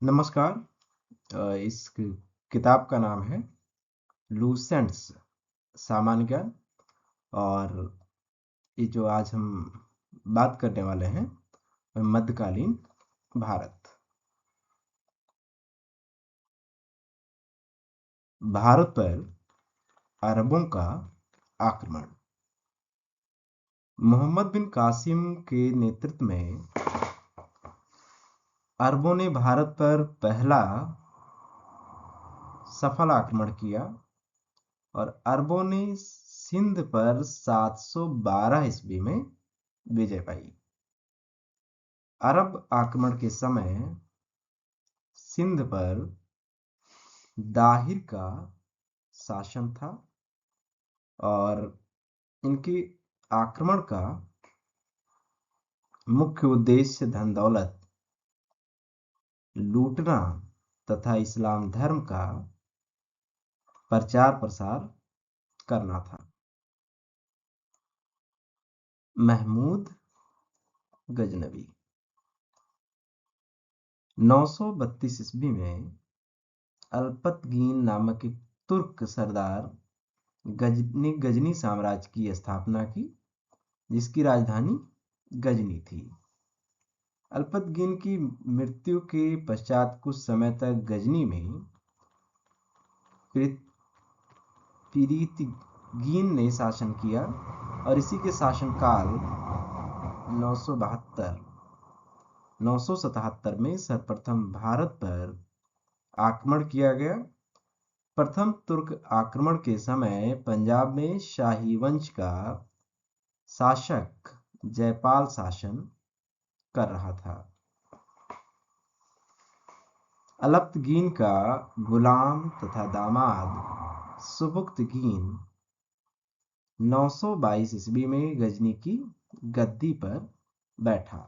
नमस्कार। इस किताब का नाम है लूसेंट्स सामान्य ज्ञान। और ये जो आज हम बात करने वाले हैं मध्यकालीन भारत। भारत पर अरबों का आक्रमण। मोहम्मद बिन कासिम के नेतृत्व में अरबों ने भारत पर पहला सफल आक्रमण किया और अरबों ने सिंध पर 712 ईस्वी में विजय पाई। अरब आक्रमण के समय सिंध पर दाहिर का शासन था और इनके आक्रमण का मुख्य उद्देश्य धन दौलत लूटना तथा इस्लाम धर्म का प्रचार प्रसार करना था। महमूद गजनवी 932 ईस्वी में अल्पतगीन नामक एक तुर्क सरदार ने गजनी साम्राज्य की स्थापना की, जिसकी राजधानी गजनी थी। अल्पतगीन की मृत्यु के पश्चात कुछ समय तक गजनी में पिरीतगीन ने शासन किया और इसी के शासनकाल 977 में सर्वप्रथम भारत पर आक्रमण किया गया। प्रथम तुर्क आक्रमण के समय पंजाब में शाही वंश का शासक जयपाल शासन कर रहा था। अल्पतगीन का गुलाम तथा दामाद सुबुक्तगीन 922 ईस्वी में गजनी की गद्दी पर बैठा।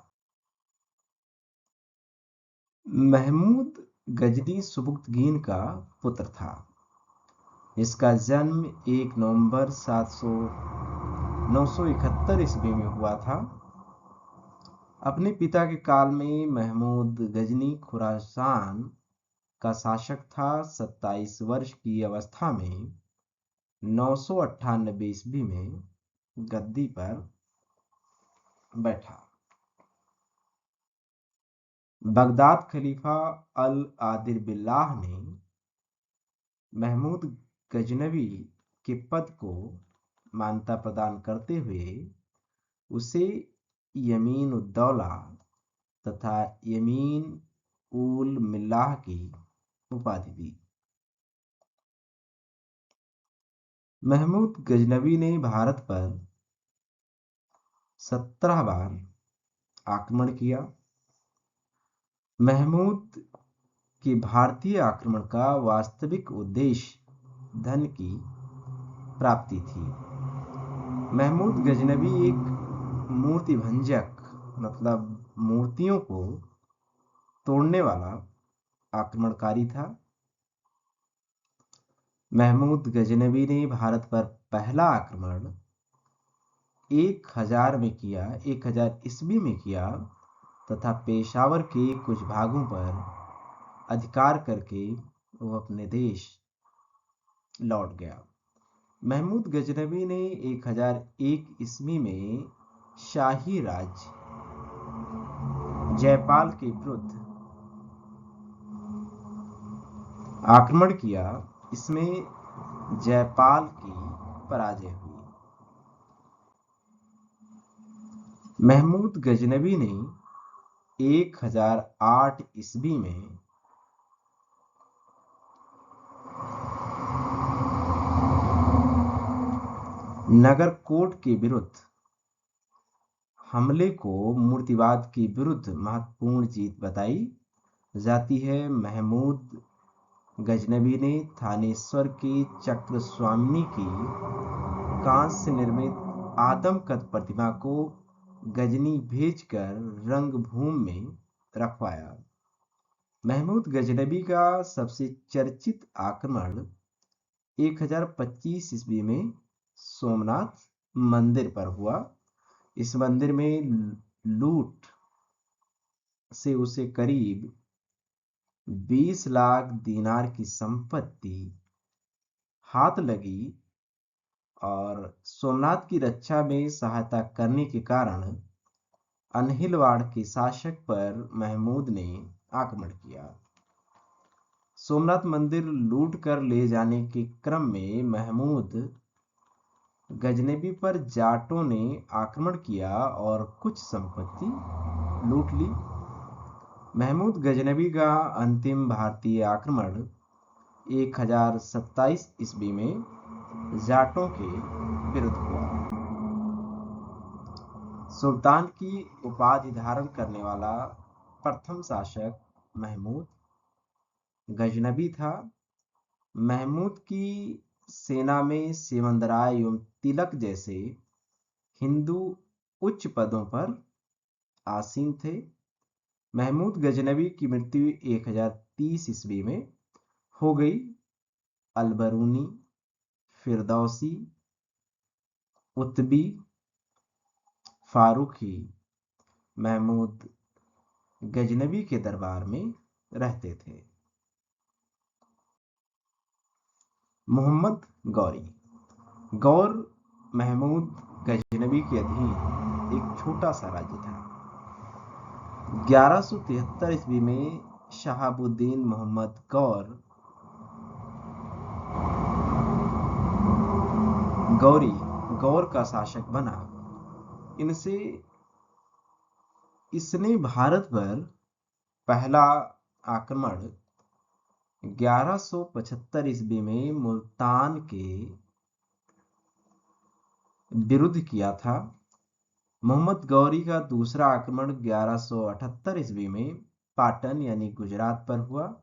महमूद गजनी सुबुक्तगीन का पुत्र था। इसका जन्म 1 नवंबर 971 ईस्वी में हुआ था। अपने पिता के काल में महमूद गजनी खुरासान का शासक था। 27 वर्ष की अवस्था में 998 ईस्वी में गद्दी पर बैठा। बगदाद खलीफा अल आदिर बिल्लाह ने महमूद गजनवी के पद को मान्यता प्रदान करते हुए उसे यमीन उद्दौला तथा यमीन उल मिल्लाह की उपाधि दी। महमूद गजनवी ने भारत पर 17 बार आक्रमण किया। महमूद के भारतीय आक्रमण का वास्तविक उद्देश्य धन की प्राप्ति थी। महमूद गजनवी एक मूर्ति भंजक मतलब मूर्तियों को तोड़ने वाला आक्रमणकारी था। महमूद गजनवी ने भारत पर पहला आक्रमण 1000 ईस्वी में किया तथा पेशावर के कुछ भागों पर अधिकार करके वो अपने देश लौट गया। महमूद गजनवी ने 1001 ईस्वी में शाही राज्य जयपाल के विरुद्ध आक्रमण किया। इसमें जयपाल की पराजय हुई। महमूद गजनवी ने 1008 ईस्वी में नगरकोट के विरुद्ध हमले को मूर्तिवाद के विरुद्ध महत्वपूर्ण जीत बताई जाती है। महमूद गजनवी ने थानेश्वर के चक्र स्वामिनी की कांस्य निर्मित आदमकद प्रतिमा को गजनी भेजकर रंगभूमि में रखवाया। महमूद गजनवी का सबसे चर्चित आक्रमण 1025 ईस्वी में सोमनाथ मंदिर पर हुआ। इस मंदिर में लूट से उसे करीब 20 लाख दीनार की संपत्ति हाथ लगी और सोमनाथ की रक्षा में सहायता करने के कारण अनहिलवाड़ के शासक पर महमूद ने आक्रमण किया। सोमनाथ मंदिर लूट कर ले जाने के क्रम में महमूद गजनबी पर जाटों ने आक्रमण किया और कुछ संपत्ति लूट ली। महमूद गजनबी का अंतिम भारतीय आक्रमण 1027 ईस्वी में जाटों के विरुद्ध हुआ। सुल्तान की उपाधि धारण करने वाला प्रथम शासक महमूद गजनबी था। महमूद की सेना में सेवंदराय एवं तिलक जैसे हिंदू उच्च पदों पर आसीन थे। महमूद गजनबी की मृत्यु 1030 ईस्वी में हो गई। अलबरूनी, फिरदौसी, उतबी, फारूकी महमूद गजनबी के दरबार में रहते थे। मोहम्मद गौरी। गौर महमूद गजनबी के अधीन एक छोटा सा राज्य था। 1173 ईस्वी में शहाबुद्दीन मोहम्मद गौर का शासक बना। इसने भारत पर पहला आक्रमण 1175 ईस्वी में मुल्तान के विरुद्ध किया था। मोहम्मद गौरी का दूसरा आक्रमण 1178 ईस्वी में पाटन यानी गुजरात पर हुआ।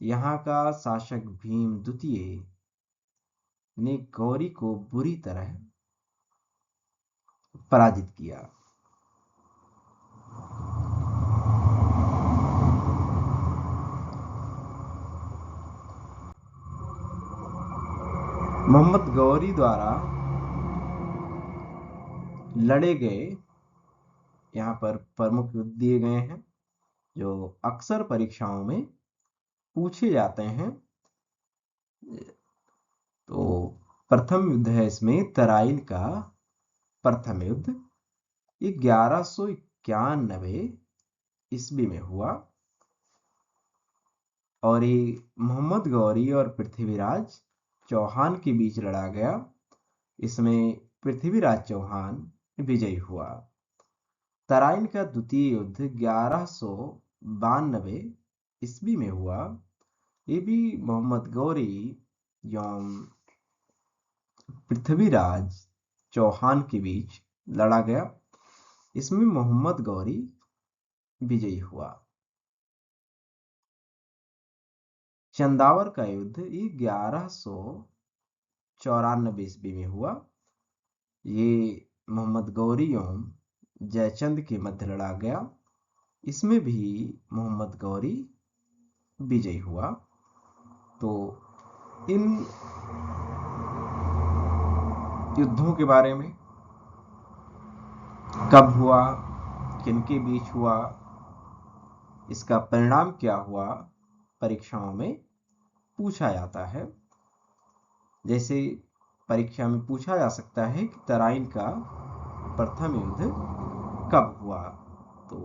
यहाँ का शासक भीम द्वितीय ने गौरी को बुरी तरह पराजित किया। मोहम्मद गौरी द्वारा लड़े गए यहाँ पर प्रमुख युद्ध दिए गए हैं जो अक्सर परीक्षाओं में पूछे जाते हैं। तो प्रथम युद्ध है इसमें तराइन का प्रथम युद्ध। ये 1191 ईस्वी में हुआ और ये मोहम्मद गौरी और पृथ्वीराज चौहान के बीच लड़ा गया। इसमें पृथ्वीराज चौहान विजयी हुआ। तराइन का द्वितीय युद्ध 1192 ईस्वी में हुआ। ये भी मोहम्मद गौरी एवं पृथ्वीराज चौहान के बीच लड़ा गया। इसमें मोहम्मद गौरी विजयी हुआ। चंदावर का युद्ध ये 1194 ईस्वी में हुआ। ये मोहम्मद गौरी एवं जयचंद के मध्य लड़ा गया। इसमें भी मोहम्मद गौरी विजयी हुआ। तो इन युद्धों के बारे में कब हुआ, किनके बीच हुआ, इसका परिणाम क्या हुआ, परीक्षाओं में पूछा जाता है। जैसे परीक्षा में पूछा जा सकता है कि तराइन का प्रथम युद्ध कब हुआ, तो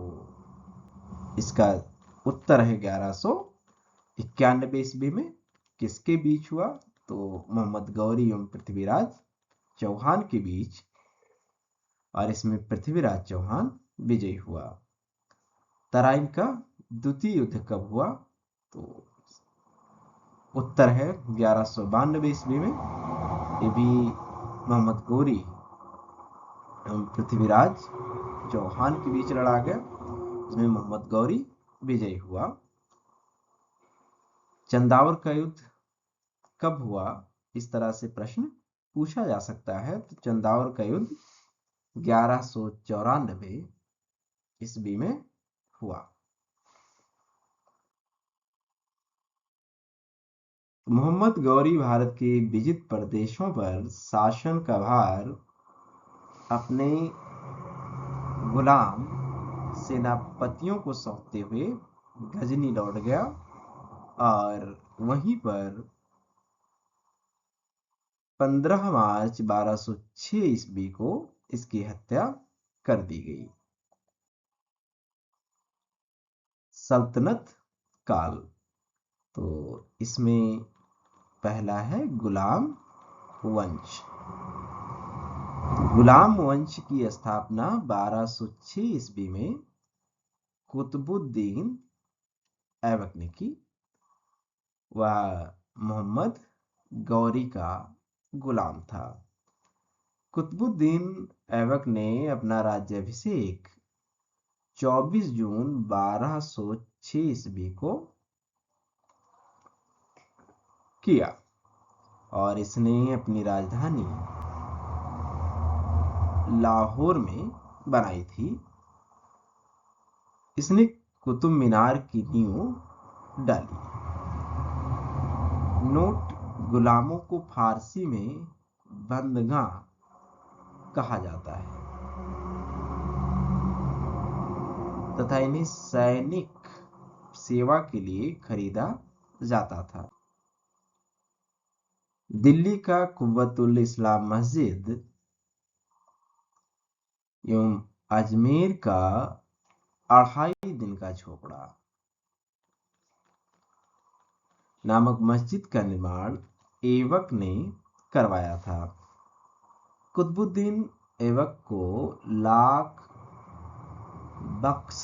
इसका उत्तर है 1191 ईस्वी में। किसके बीच हुआ, तो मोहम्मद गौरी एवं पृथ्वीराज चौहान के बीच, और इसमें पृथ्वीराज चौहान विजयी हुआ। तराइन का द्वितीय युद्ध कब हुआ, तो उत्तर है 1192 ईस्वी में। ये भी मोहम्मद गौरी एवं पृथ्वीराज चौहान के बीच लड़ा गया। इसमें मोहम्मद गौरी विजयी हुआ। चंदावर का युद्ध कब हुआ, इस तरह से प्रश्न पूछा जा सकता है। तो चंदावर का युद्ध 1194 ईस्वी में हुआ। मोहम्मद गौरी भारत के विजित प्रदेशों पर शासन का भार अपने गुलाम सेनापतियों को सौंपते हुए गजनी लौट गया। और वहीं पर 15 मार्च 1206 ईस्वी को इसकी हत्या कर दी गई। सल्तनत काल, तो इसमें पहला है गुलाम वंश। गुलाम वंश की स्थापना 1206 ईस्वी में कुतुबुद्दीन ऐबक ने की। वह मोहम्मद गौरी का गुलाम था। कुतुबुद्दीन ऐबक ने अपना राज्याभिषेक 24 जून 1206 ईस्वी को किया और इसने अपनी राजधानी लाहौर में बनाई थी। इसने कुतुब मीनार की नींव डाली। नोट, गुलामों को फारसी में बंदगां कहा जाता है तथा इन्हें सैनिक सेवा के लिए खरीदा जाता था। दिल्ली का कुव्वतुल इस्लाम मस्जिद एवं अजमेर का 2.5 दिन का झोपड़ा नामक मस्जिद का निर्माण ऐबक ने करवाया था। कुतुबुद्दीन ऐबक को लाख बख्श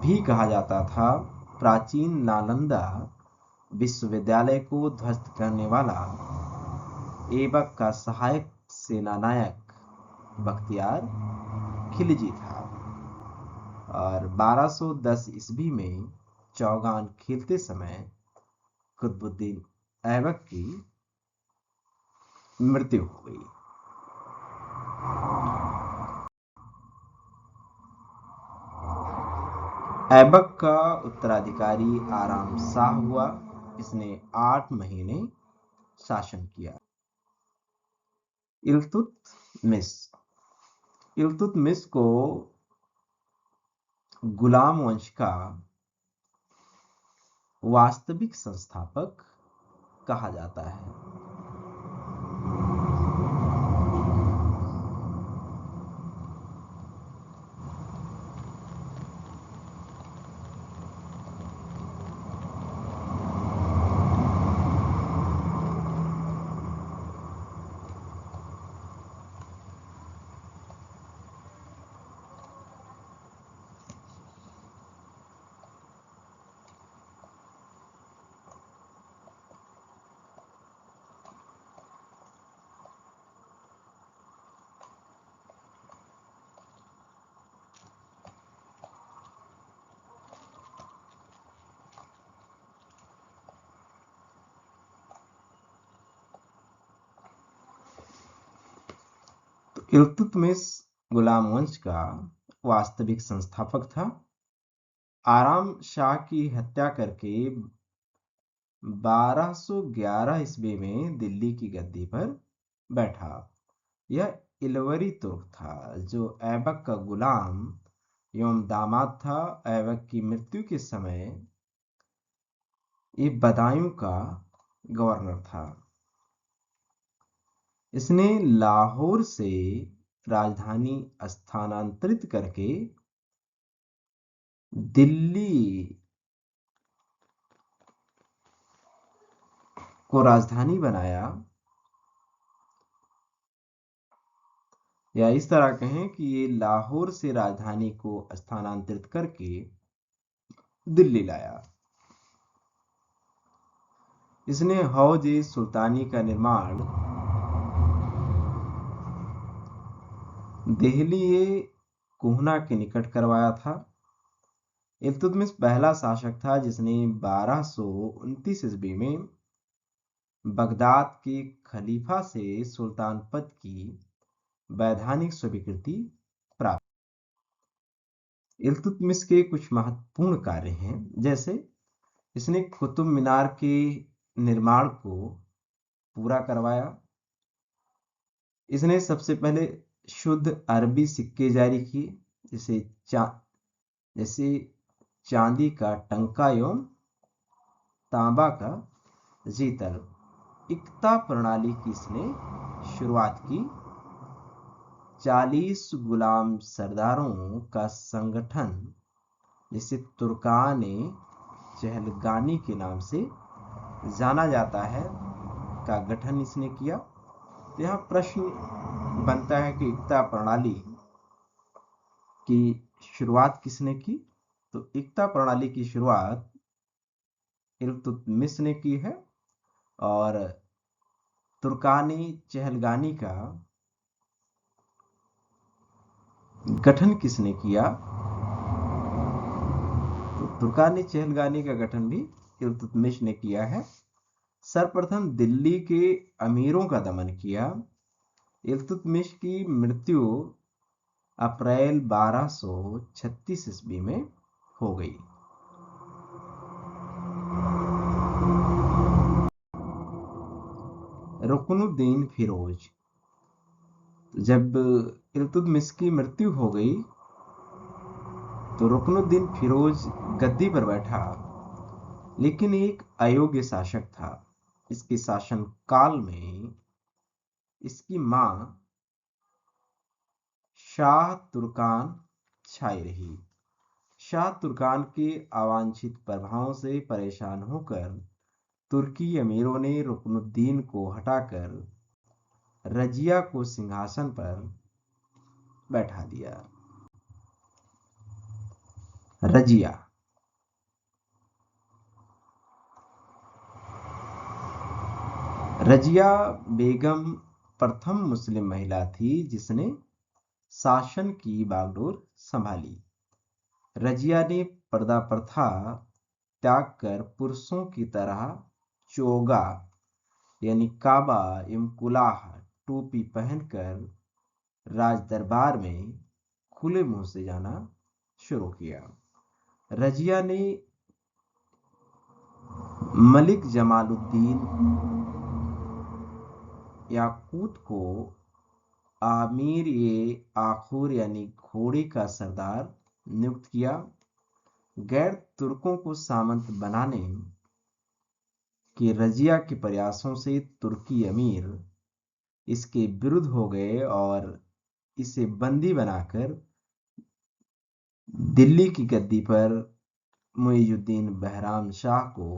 भी कहा जाता था। प्राचीन नालंदा विश्वविद्यालय को ध्वस्त करने वाला ऐबक का सहायक सेनानायक बख्तियार खिलजी था और 1210 ईस्वी में चौगान खेलते समय कुतुबुद्दीन ऐबक की मृत्यु हो गई। ऐबक का उत्तराधिकारी आराम शाह हुआ। इसने 8 महीने शासन किया। इल्तुतमिश, इल्तुतमिश को गुलाम वंश का वास्तविक संस्थापक कहा जाता है। इल्तुतमिश गुलाम वंश का वास्तविक संस्थापक था। आराम शाह की हत्या करके 1211 ईस्वी में दिल्ली की गद्दी पर बैठा। यह इलवरी तुर्क था जो ऐबक का गुलाम एवं दामाद था। ऐबक की मृत्यु के समय ये बदायूं का गवर्नर था। इसने लाहौर से राजधानी स्थानांतरित करके दिल्ली को राजधानी बनाया, या इस तरह कहें कि ये लाहौर से राजधानी को स्थानांतरित करके दिल्ली लाया। इसने हौज सुल्तानी का निर्माण देहली कोहना के निकट करवाया था। इल्तुतमिश पहला शासक था जिसने 1229 ईस्वी में बगदाद के खलीफा से सुल्तान पद की वैधानिक स्वीकृति प्राप्त। इल्तुतमिश के कुछ महत्वपूर्ण कार्य हैं, जैसे इसने कुतुब मीनार के निर्माण को पूरा करवाया। इसने सबसे पहले शुद्ध अरबी सिक्के जारी किए, जैसे चांदी का टंका एवं तांबा का जीतल। इक्ता प्रणाली की इसने शुरुआत की। 40 गुलाम सरदारों का संगठन, जिसे तुर्कान चहलगानी के नाम से जाना जाता है, का गठन इसने किया। तो यहाँ प्रश्न बनता है कि इक्ता प्रणाली की शुरुआत किसने की? तो इक्ता प्रणाली की शुरुआत इल्तुतमिश ने की है। और तुर्कानी चहलगानी का गठन किसने किया? तो तुर्कानी चहलगानी का गठन भी इल्तुतमिश ने किया है। सर्वप्रथम दिल्ली के अमीरों का दमन किया। इल्तुतमिश की मृत्यु अप्रैल 1236 ईस्वी में हो गई। रुकनुद्दीन फिरोज। जब इल्तुतमिश की मृत्यु हो गई तो रुकनुद्दीन फिरोज गद्दी पर बैठा, लेकिन एक अयोग्य शासक था। इसके शासन काल में इसकी मां शाह तुर्कान छाई रही। शाह तुर्कान के अवांछित प्रभावों से परेशान होकर तुर्की अमीरों ने रुकनुद्दीन को हटाकर रजिया को सिंहासन पर बैठा दिया। रजिया रजिया बेगम प्रथम मुस्लिम महिला थी जिसने शासन की बागडोर संभाली। रजिया ने पर्दा प्रथा त्याग कर पुरुषों की तरह चोगा यानी काबा एवं कुलाह टोपी पहनकर राज दरबार में खुले मुंह से जाना शुरू किया। रजिया ने मलिक जमालुद्दीन याकूत को आमिर ए आखुर यानी घोड़े का सरदार नियुक्त किया। गैर तुर्कों को सामंत बनाने के रजिया के प्रयासों से तुर्की अमीर इसके विरुद्ध हो गए और इसे बंदी बनाकर दिल्ली की गद्दी पर मुइजुद्दीन बहराम शाह को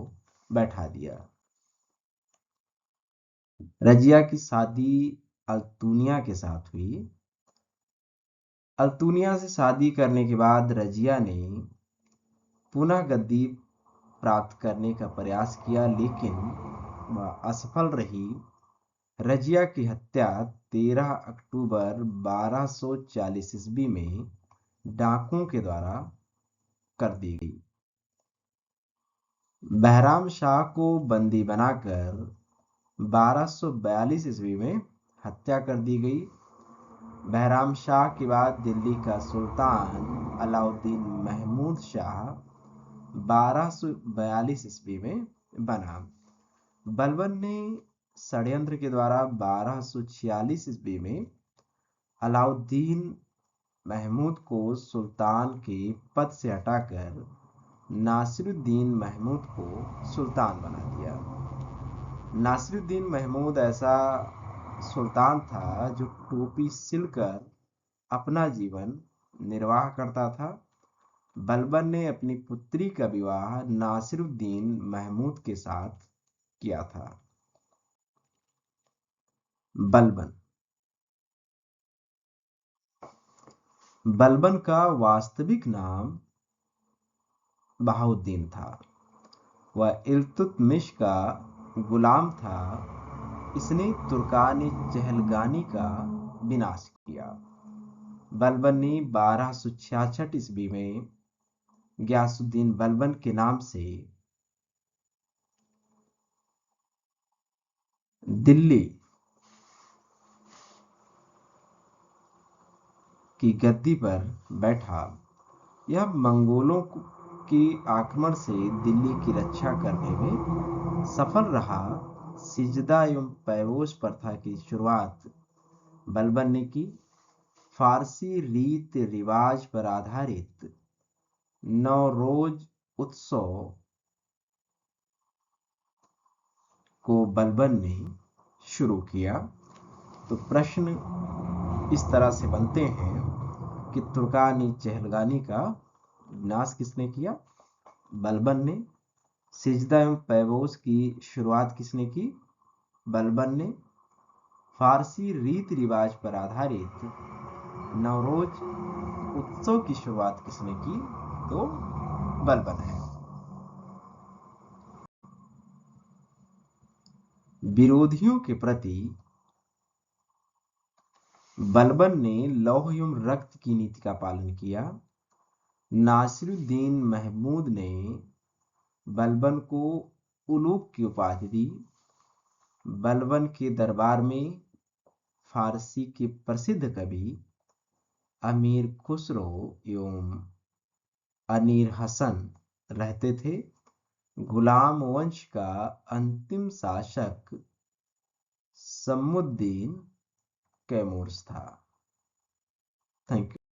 बैठा दिया। रजिया की शादी अल्तुनिया के साथ हुई। अल्तुनिया से शादी करने के बाद रजिया ने पुनः गद्दी प्राप्त करने का प्रयास किया, लेकिन वह असफल रही। रजिया की हत्या 13 अक्टूबर 1240 ईस्वी में डाकुओं के द्वारा कर दी गई। बहराम शाह को बंदी बनाकर 1242 ईस्वी में हत्या कर दी गई। बहराम शाह के बाद दिल्ली का सुल्तान अलाउद्दीन महमूद शाह 1242 ईस्वी में बना। बलबन ने षड्यंत्र के द्वारा 1246 ईस्वी में अलाउद्दीन महमूद को सुल्तान के पद से हटाकर नासिरुद्दीन महमूद को सुल्तान बना दिया। नासिरुद्दीन महमूद ऐसा सुल्तान था जो टोपी सिलकर अपना जीवन निर्वाह करता था। बलबन ने अपनी पुत्री का विवाह नासिरुद्दीन महमूद के साथ किया था। बलबन का वास्तविक नाम बहाउद्दीन था। वह इल्तुतमिश का गुलाम था। इसने तुर्कानी चहलगानी का विनाश किया। बलबन ने 1266 ईस्वी में गयासुद्दीन बलबन के नाम से दिल्ली की गद्दी पर बैठा। यह मंगोलों के आक्रमण से दिल्ली की रक्षा करने में सफल रहा। सिजदा एवं पैवोश प्रथा की शुरुआत बलबन ने की। फारसी रीत रिवाज पर आधारित नौरोज उत्सव को बलबन ने शुरू किया। तो प्रश्न इस तरह से बनते हैं कि तुर्कानी चहलगानी का विनाश किसने किया? बलबन ने। सिजदा एवं पैबोस की शुरुआत किसने की? बलबन ने। फारसी रीति रिवाज पर आधारित नवरोज उत्सव की शुरुआत किसने की? तो बलबन है। विरोधियों के प्रति बलबन ने लौह एवं रक्त की नीति का पालन किया। नासिरुद्दीन महमूद ने बलबन को उलूग की उपाधि दी। बलबन के दरबार में फारसी के प्रसिद्ध कवि अमीर खुसरो एवं अनीर हसन रहते थे। गुलाम वंश का अंतिम शासक समुद्दीन कैमूर था। Thank you.